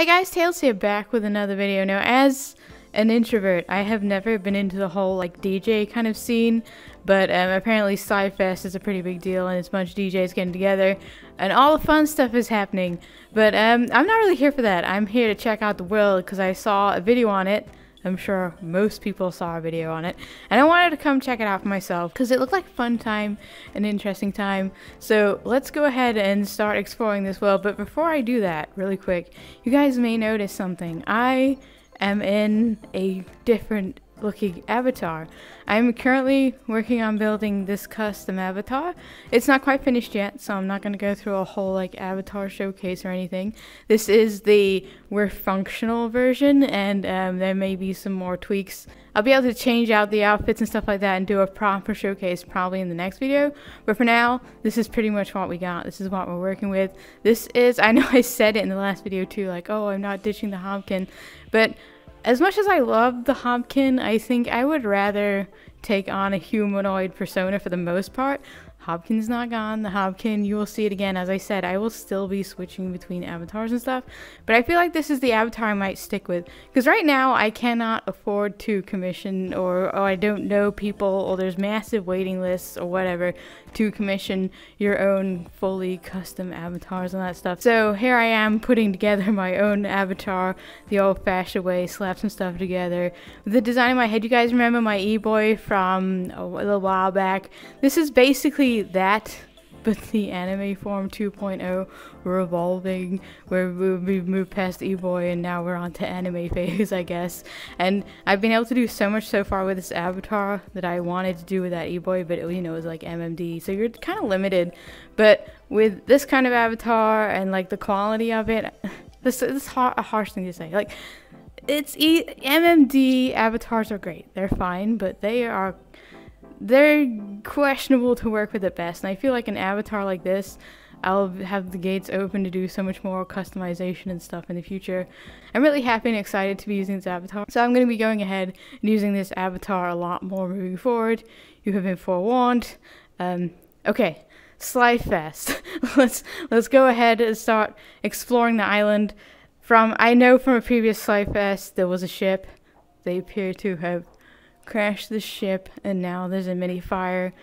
Hey guys, Tails here, back with another video. Now, as an introvert, I have never been into the whole like DJ kind of scene, but apparently Sci-Fest is a pretty big deal and it's a bunch of DJs getting together and all the fun stuff is happening. But I'm not really here for that. I'm here to check out the world because I saw a video on it. I'm sure most people saw a video on it, and I wanted to come check it out for myself because it looked like a fun time, an interesting time. So let's go ahead and start exploring this world. But before I do that, really quick, you guys may notice something. I am in a different looking avatar. I'm currently working on building this custom avatar. It's not quite finished yet, so I'm not going to go through a whole like avatar showcase or anything. This is the we're functional version, and there may be some more tweaks. I'll be able to change out the outfits and stuff like that and do a proper showcase probably in the next video. But for now, this is pretty much what we got. This is what we're working with. This is, I know I said it in the last video too, like, oh, I'm not ditching the Hobkin, but as much as I love the Hobkin, I think I would rather take on a humanoid persona for the most part. Hobkin's not gone. The Hobkin, you will see it again. As I said, I will still be switching between avatars and stuff. But I feel like this is the avatar I might stick with. Because right now, I cannot afford to commission, or I don't know people, or there's massive waiting lists, or whatever, to commission your own fully custom avatars and that stuff. So here I am putting together my own avatar the old-fashioned way, slap some stuff together. With the design in my head, you guys remember my e-boy from a little while back? This is basically that, but the anime form 2.0. We're evolving, we've moved past e-boy and now we're on to anime phase, I guess. And I've been able to do so much so far with this avatar that I wanted to do with that e-boy, but it, you know, it was like MMD, so you're kind of limited. But with this kind of avatar and like the quality of it, this is a harsh thing to say, like, it's MMD avatars are great, they're fine, but they're questionable to work with at best, and I feel like an avatar like this, I'll have the gates open to do so much more customization and stuff in the future. I'm really happy and excited to be using this avatar, so I'm going to be going ahead and using this avatar a lot more moving forward. You have been forewarned. Okay, Slide Fest. let's go ahead and start exploring the island. I know from a previous Slide Fest there was a ship. They appear to have crashed the ship, and now there's a mini fire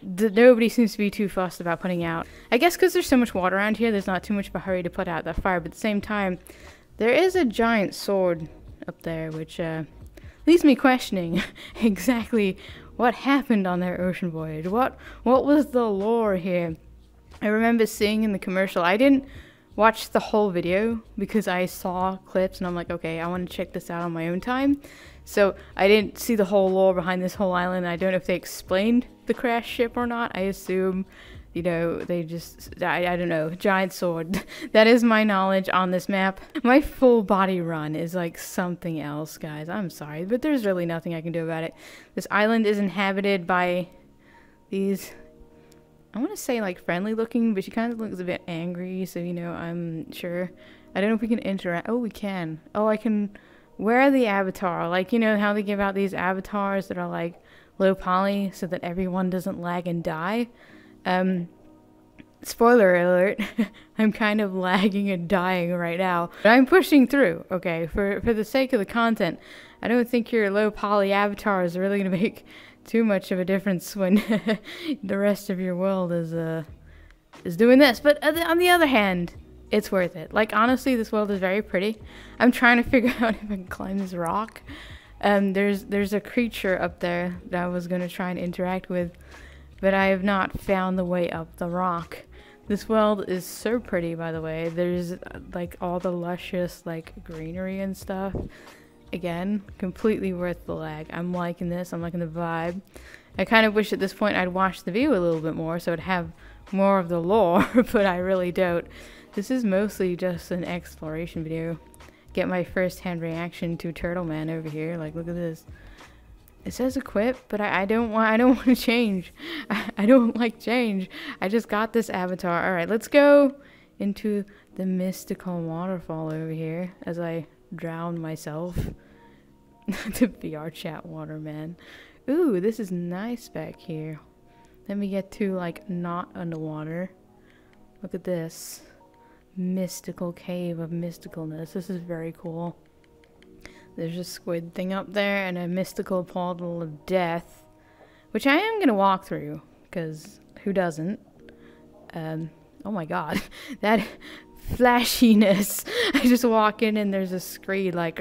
that nobody seems to be too fussed about putting out. I guess because there's so much water around here, there's not too much of a hurry to put out that fire, but at the same time, there is a giant sword up there, which leaves me questioning exactly what happened on their ocean voyage. What was the lore here? I remember seeing in the commercial, I didn't watch the whole video because I saw clips and I'm like, okay, I want to check this out on my own time. So I didn't see the whole lore behind this whole island. I don't know if they explained the crash ship or not. I assume, you know, they just, I don't know, giant sword. That is my knowledge on this map. My full body run is like something else, guys. I'm sorry, but there's really nothing I can do about it. This island is inhabited by these, I want to say like friendly looking, but she kind of looks a bit angry, so, you know, I'm sure. I don't know if we can interact. Oh, we can. Oh, I can wear the avatar. Like, you know how they give out these avatars that are like low poly so that everyone doesn't lag and die? Spoiler alert, I'm kind of lagging and dying right now. But I'm pushing through, okay? For the sake of the content, I don't think your low poly avatar is really going to make too much of a difference when the rest of your world is doing this. But on the other hand, it's worth it. Like, honestly, this world is very pretty. I'm trying to figure out if I can climb this rock. There's a creature up there that I was going to try and interact with, but I have not found the way up the rock. This world is so pretty, by the way. There's like all the luscious like greenery and stuff. Again, completely worth the lag. I'm liking this. I'm liking the vibe. I kind of wish at this point I'd watched the video a little bit more so I'd have more of the lore, but I really don't. This is mostly just an exploration video. Get my first-hand reaction to Turtle Man over here. Like, look at this. It says equip, but I don't want to change. I don't like change. I just got this avatar. All right, let's go into the mystical waterfall over here as I drown myself. The VRChat water, man. Ooh, this is nice back here. Let me get to like not underwater. Look at this. mystical cave of mysticalness. This is very cool. There's a squid thing up there and a mystical portal of death, which I am gonna walk through, because who doesn't? Oh my god, that flashiness. I just walk in and there's a screed like,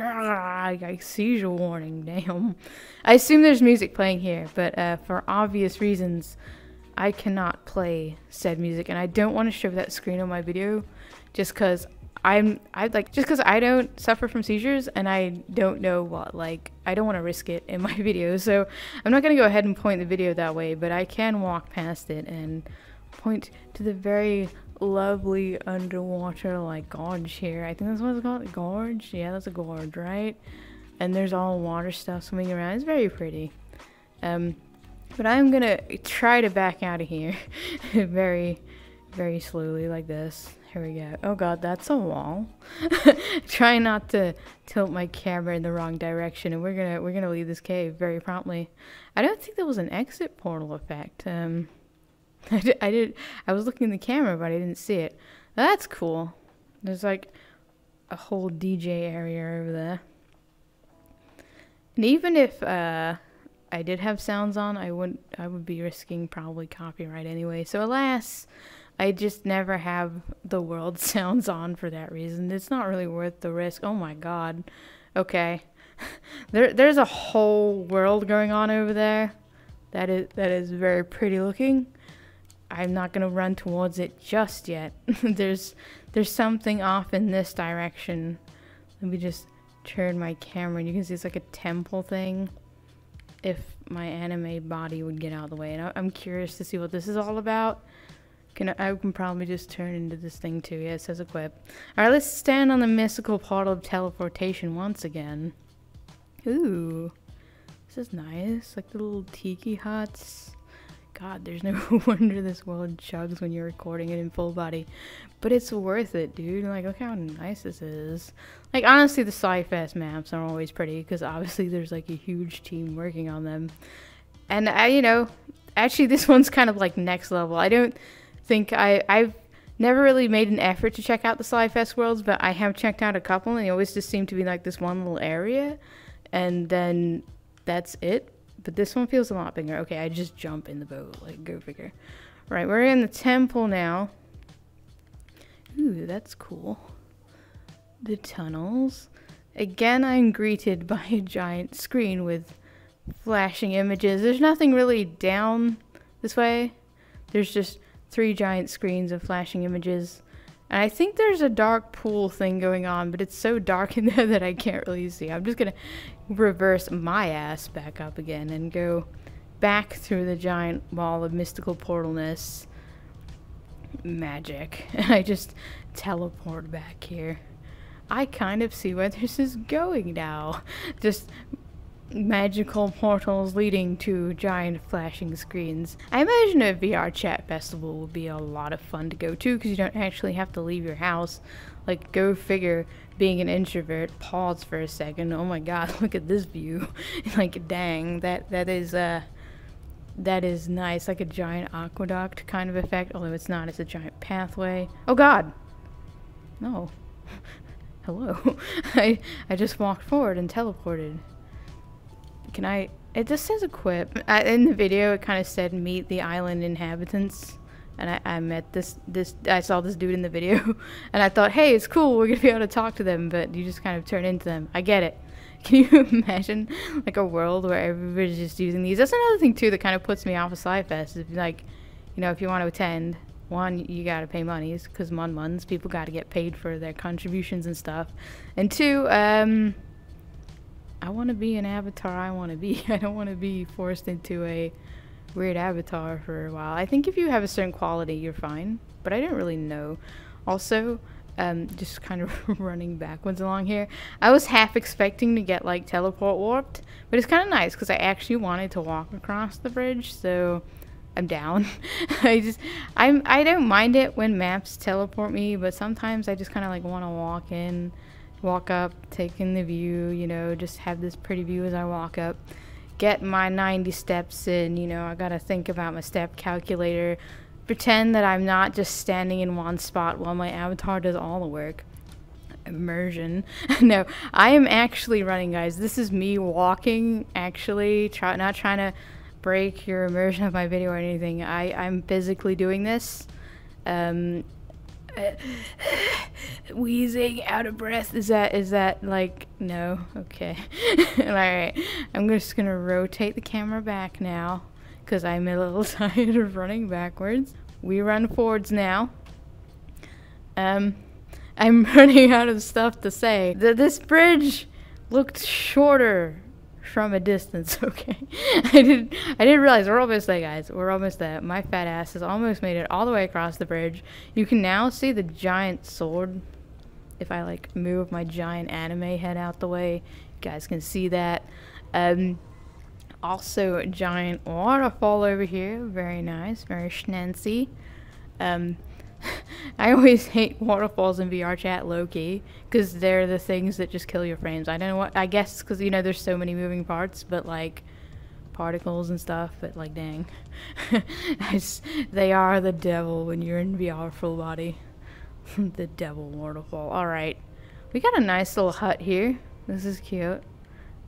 seizure warning, damn. I assume there's music playing here, but for obvious reasons, I cannot play said music, and I don't want to show that screen on my video, just because I don't suffer from seizures, and I don't know what, I don't want to risk it in my video, so I'm not going to go ahead and point the video that way, but I can walk past it and point to the very lovely underwater, gorge here. I think that's what it's called, a gorge? Yeah, that's a gorge, right? And there's all water stuff swimming around. It's very pretty. But I'm gonna try to back out of here very, very slowly, like this. Here we go. Oh god, that's a wall. Try not to tilt my camera in the wrong direction, and we're gonna leave this cave very promptly. I don't think there was an exit portal effect. I was looking in the camera, but I didn't see it. That's cool. There's a whole DJ area over there. And even if I did have sounds on, I would be risking probably copyright anyway. So alas, I just never have the world sounds on for that reason. It's not really worth the risk. Oh my god. Okay. There's a whole world going on over there. That is very pretty looking. I'm not gonna run towards it just yet. There's something off in this direction. Let me just turn my camera, and you can see it's like a temple thing. If my anime body would get out of the way, and I'm curious to see what this is all about. I can probably just turn into this thing too. Yeah, it says equip. All right, let's stand on the mystical portal of teleportation once again. Ooh, this is nice. Like the little tiki huts. God, there's no wonder this world chugs when you're recording it in full body. But it's worth it, dude. Look how nice this is. Honestly, the Sci-Fest maps are always pretty, because obviously there's a huge team working on them. And actually this one's kind of next level. I don't think I've never really made an effort to check out the Sci-Fest worlds, but I have checked out a couple, and they always just seem to be this one little area, and then that's it. But this one feels a lot bigger. Okay, I just jump in the boat. Go figure. Right, we're in the temple now. Ooh, that's cool. The tunnels. Again, I'm greeted by a giant screen with flashing images. There's nothing really down this way. There's just 3 giant screens of flashing images. And I think there's a dark pool thing going on, but it's so dark in there that I can't really see. I'm just gonna reverse my ass back up again and go back through the giant wall of mystical portalness. Magic. And I just teleport back here. I kind of see where this is going now. Just magical portals leading to giant flashing screens. I imagine a VRChat festival would be a lot of fun to go to, because you don't actually have to leave your house. Go figure, being an introvert. Pause for a second. Oh my god, look at this view. Dang, that is nice. Like a giant aqueduct kind of effect, although it's not. It's a giant pathway. Oh god. No. Hello. I just walked forward and teleported. It just says equip. In the video, it kind of said meet the island inhabitants. And I met I saw this dude in the video. And I thought, hey, it's cool, we're going to be able to talk to them. But you just kind of turn into them. I get it. Can you imagine, a world where everybody's just using these? That's another thing, too, that kind of puts me off of Sci-Fest. If you want to attend, one, you got to pay monies. Because months, people got to get paid for their contributions and stuff. And two, I want to be an avatar I want to be. I don't want to be forced into a weird avatar for a while. I think if you have a certain quality, you're fine. But I don't really know. Also, just kind of running backwards along here. I was half expecting to get teleport warped. But it's kind of nice because I actually wanted to walk across the bridge. So I'm down. I don't mind it when maps teleport me. But sometimes I just kind of want to walk up, take in the view, just have this pretty view as I walk up, get my 90 steps in, I gotta think about my step calculator, pretend that I'm not just standing in one spot while my avatar does all the work. Immersion. No, I am actually running, guys. This is me walking, actually. Not trying to break your immersion of my video or anything. I'm physically doing this. Wheezing, out of breath. Is that like, no? Okay. Alright. I'm just gonna rotate the camera back now, because I'm a little tired of running backwards. We run forwards now. I'm running out of stuff to say. This bridge looked shorter from a distance, okay? I didn't realize we're almost there, guys. We're almost there. My fat ass has almost made it all the way across the bridge. You can now see the giant sword. If I like move my giant anime head out the way, you guys can see that. Also a giant waterfall over here. Very nice, very schnancy. I always hate waterfalls in VRChat low-key, because they're the things that just kill your frames. I don't know what, I guess because, you know, there's so many moving parts, but like particles and stuff, but like dang. They are the devil when you're in VR full body. The devil waterfall. Alright, we got a nice little hut here. This is cute,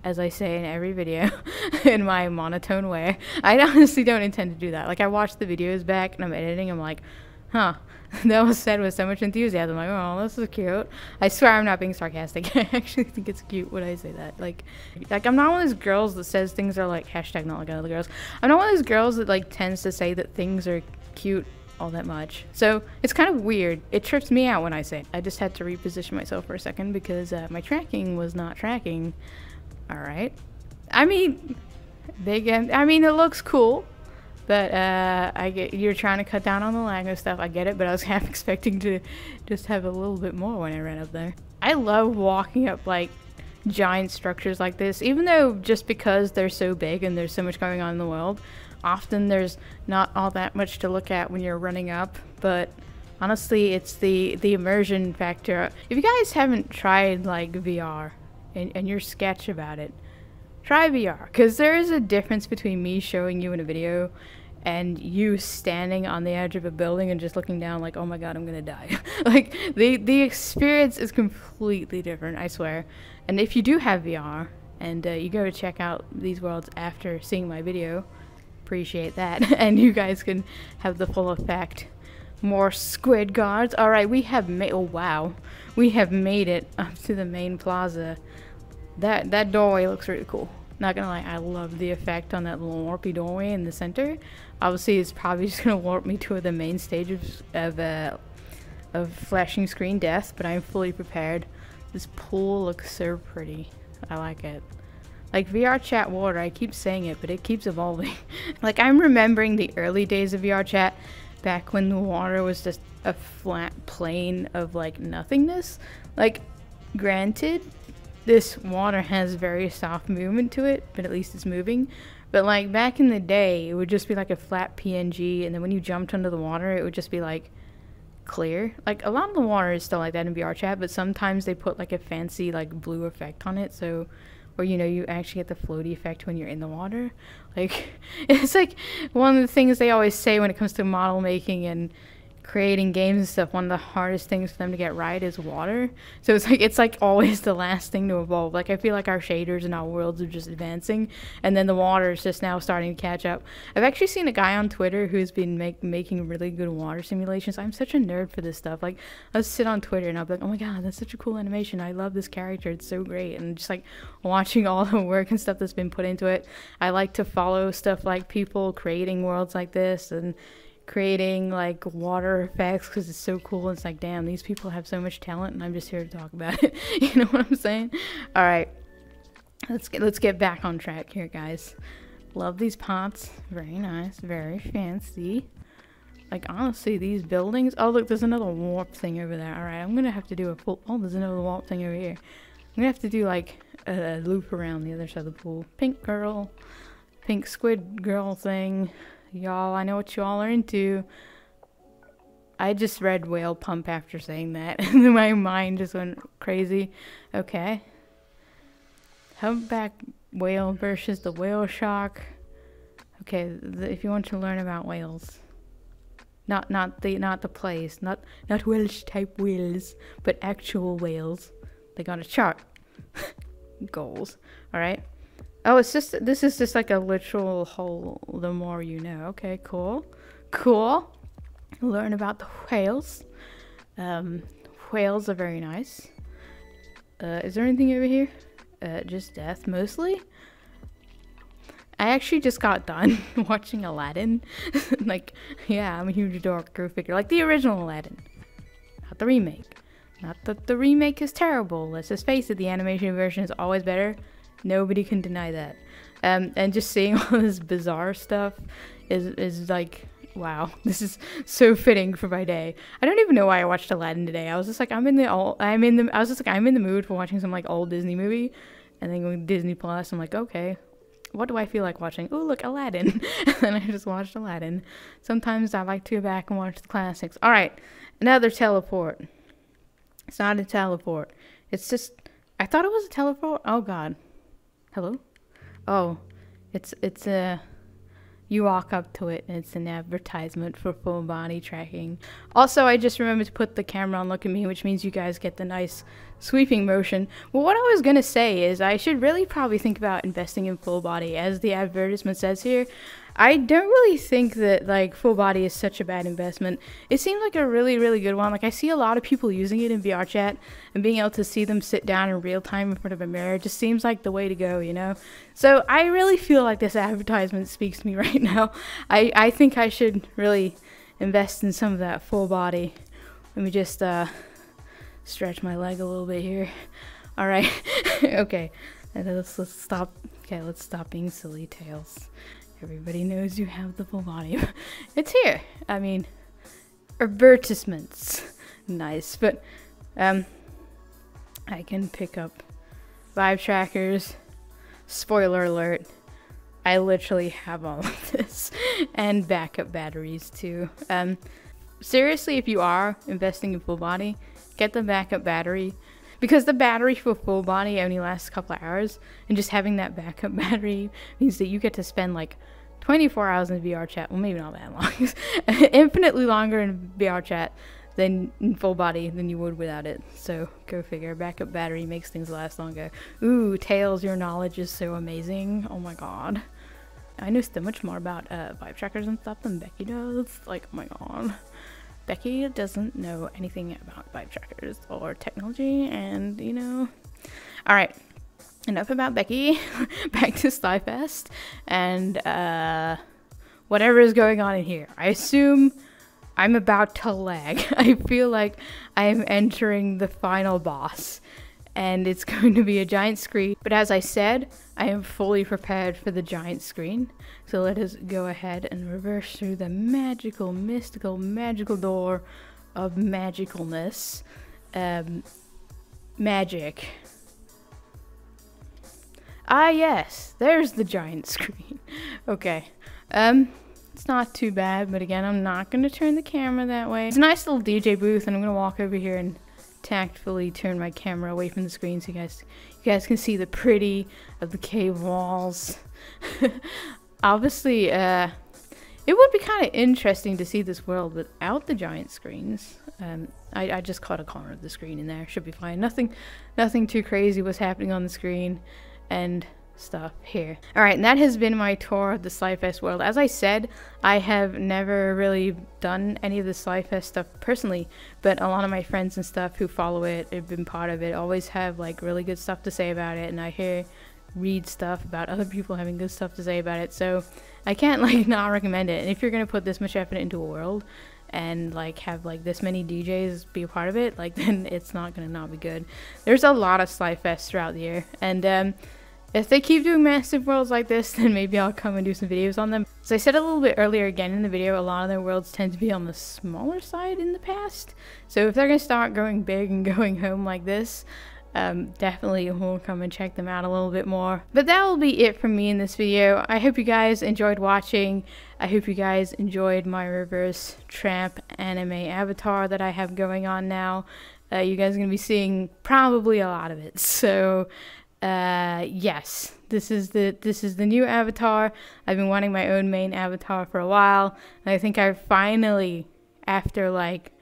as I say in every video, in my monotone way. I honestly don't intend to do that. Like, I watch the videos back and I'm editing, I'm like, huh, that was said with so much enthusiasm. Like, oh, this is cute. I swear I'm not being sarcastic. I actually think it's cute when I say that. Like I'm not one of those girls that says things are like hashtag not like other girls. I'm not one of those girls that like tends to say that things are cute all that much. So it's kind of weird. It trips me out when I say it. I just had to reposition myself for a second because my tracking was not tracking. All right. I mean, it looks cool. But I get you're trying to cut down on the lag and stuff. I get it, but I was half expecting to just have a little bit more when I ran up there. I love walking up like giant structures like this, even though just because they're so big and there's so much going on in the world, often there's not all that much to look at when you're running up. But honestly, it's the immersion factor. If you guys haven't tried like VR and you're sketch about it, try VR, because there is a difference between me showing you in a video and you standing on the edge of a building and just looking down like, oh my god, I'm gonna die. Like, the experience is completely different, I swear. And if you do have VR and you go to check out these worlds after seeing my video, appreciate that. And you guys can have the full effect. More squid guards. Alright, we have oh wow. We have made it up to the main plaza. That doorway looks really cool. Not gonna lie, I love the effect on that little warpy doorway in the center. Obviously, it's probably just gonna warp me to the main stage of flashing screen death, but I'm fully prepared. This pool looks so pretty. I like it. Like VRChat water, I keep saying it, but it keeps evolving. Like, I'm remembering the early days of VRChat, back when the water was just a flat plane of like nothingness. Like, granted, this water has very soft movement to it, but at least it's moving. But like back in the day, it would just be like a flat PNG, and then when you jumped under the water, it would just be like clear. Like, a lot of the water is still like that in VRChat, but sometimes they put like a fancy like blue effect on it, so, or you know, you actually get the floaty effect when you're in the water. Like, it's like one of the things they always say when it comes to model making and creating games and stuff, one of the hardest things for them to get right is water. So it's like always the last thing to evolve. Like, I feel like our shaders and our worlds are just advancing, and then the water is just now starting to catch up. I've actually seen a guy on Twitter who's been making really good water simulations. I'm such a nerd for this stuff. Like, I'll sit on Twitter and I'll be like, oh my god, that's such a cool animation. I love this character. It's so great. And just like watching all the work and stuff that's been put into it. I like to follow stuff like people creating worlds like this and creating like water effects, because it's so cool. It's like, damn, these people have so much talent and I'm just here to talk about it. You know what I'm saying? All right, let's get back on track here, guys. Love these pots. Very nice, very fancy. Like, honestly, these buildings. Oh look, there's another warp thing over there. All right, I'm gonna have to do a full, oh, there's another warp thing over here. I'm gonna have to do like a loop around the other side of the pool. Pink girl, pink squid girl thing. Y'all, I know what y'all are into. I just read whale pump after saying that. And my mind just went crazy. Okay. Humpback whale versus the whale shark. Okay, if you want to learn about whales. Not the place. Not Welsh type whales, but actual whales. They got a chart. Goals. Alright. Oh, this is just like a literal whole, the more you know. Okay, cool. Cool. Learn about the whales. Whales are very nice. Is there anything over here? Just death, mostly. I actually just got done watching Aladdin. Like, yeah, I'm a huge Doctor figure. Like the original Aladdin. Not the remake. Not that the remake is terrible. Let's just face it, the animation version is always better. Nobody can deny that. And just seeing all this bizarre stuff is like, wow, this is so fitting for my day. I don't even know why I watched Aladdin today. I was just like, I'm in the mood for watching some like old Disney movie, and then going to Disney Plus. I'm like, okay, what do I feel like watching? Oh, look, Aladdin. And then I just watched Aladdin. Sometimes I like to go back and watch the classics. All right, another teleport. It's not a teleport. It's just, I thought it was a teleport. Oh God. Hello? Oh, it's a, you walk up to it and it's an advertisement for full body tracking. Also, I just remembered to put the camera on Look at Me, which means you guys get the nice sweeping motion. Well, what I was gonna say is I should really probably think about investing in full body, as the advertisement says here. I don't really think that like full body is such a bad investment. It seems like a really, really good one. Like I see a lot of people using it in VRChat, and being able to see them sit down in real time in front of a mirror just seems like the way to go, you know? So I really feel like this advertisement speaks to me right now. I think I should really invest in some of that full body. Let me just stretch my leg a little bit here. All right. Okay. Let's stop. Okay, let's stop being silly, Tails. Everybody knows you have the full body. It's here. I mean, advertisements. Nice, but I can pick up vibe trackers. Spoiler alert. I literally have all of this, and backup batteries too. Seriously, if you are investing in full body, get the backup battery, because the battery for full body only lasts a couple of hours, and just having that backup battery means that you get to spend like 24 hours in VRChat. Well, maybe not that long. Infinitely longer in VRChat than in full body than you would without it. So go figure. Backup battery makes things last longer. Ooh, Tails, your knowledge is so amazing. Oh my god. I know so much more about vibe trackers and stuff than Becky does. Like, oh my god. Becky doesn't know anything about vibe trackers or technology, and you know. Alright. Enough about Becky. Back to Slyfest and whatever is going on in here. I assume I'm about to lag. I feel like I am entering the final boss, and it's going to be a giant screen. But as I said, I am fully prepared for the giant screen. So let us go ahead and reverse through the magical, mystical, magical door of magicalness. Magic. Ah, yes, there's the giant screen. Okay, it's not too bad, but again, I'm not gonna turn the camera that way. It's a nice little DJ booth, and I'm gonna walk over here and tactfully turn my camera away from the screen so you guys can see the pretty of the cave walls. Obviously, it would be kind of interesting to see this world without the giant screens. I just caught a corner of the screen in there. Should be fine. Nothing too crazy was happening on the screen and stuff here. Alright, and that has been my tour of the Slyfest world. As I said, I have never really done any of the Slyfest stuff personally, but a lot of my friends and stuff who follow it, have been part of it, always have like really good stuff to say about it, and I read stuff about other people having good stuff to say about it, so I can't like not recommend it. And if you're gonna put this much effort into a world and like have like this many DJs be a part of it, like then it's not gonna not be good. There's a lot of Slyfest throughout the year, and if they keep doing massive worlds like this, then maybe I'll come and do some videos on them. As I said a little bit earlier again in the video, a lot of their worlds tend to be on the smaller side in the past. So if they're gonna start going big and going home like this, definitely we'll come and check them out a little bit more. But that will be it from me in this video. I hope you guys enjoyed watching. I hope you guys enjoyed my reverse tramp anime avatar that I have going on now. You guys are gonna be seeing probably a lot of it. So yes, this is the new avatar. I've been wanting my own main avatar for a while, and I think I finally after like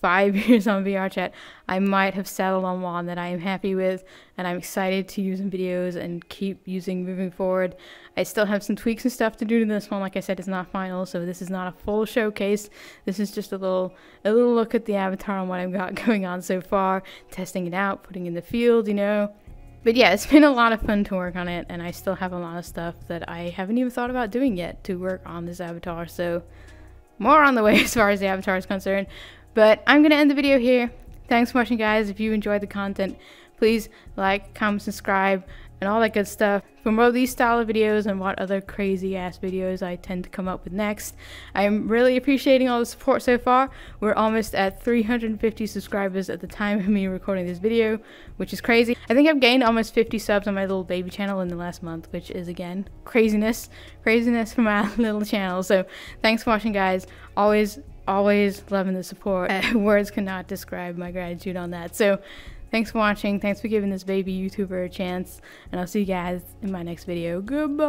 5 years on VRChat, I might have settled on one that I am happy with and I'm excited to use in videos and keep using moving forward. I still have some tweaks and stuff to do to this one. Like I said, it's not final, so this is not a full showcase. This is just a little look at the avatar and what I've got going on so far, testing it out, putting in the field, you know. But yeah, it's been a lot of fun to work on it, and I still have a lot of stuff that I haven't even thought about doing yet to work on this avatar, so more on the way as far as the avatar is concerned. But I'm going to end the video here. Thanks for watching, guys. If you enjoyed the content, please like, comment, subscribe, and all that good stuff. For more of these style of videos and what other crazy ass videos I tend to come up with next. I'm really appreciating all the support so far. We're almost at 350 subscribers at the time of me recording this video, which is crazy. I think I've gained almost 50 subs on my little baby channel in the last month, which is, again, craziness for my little channel. So thanks for watching, guys. Always loving the support. Words cannot describe my gratitude on that. So thanks for watching. Thanks for giving this baby YouTuber a chance. And I'll see you guys in my next video. Goodbye.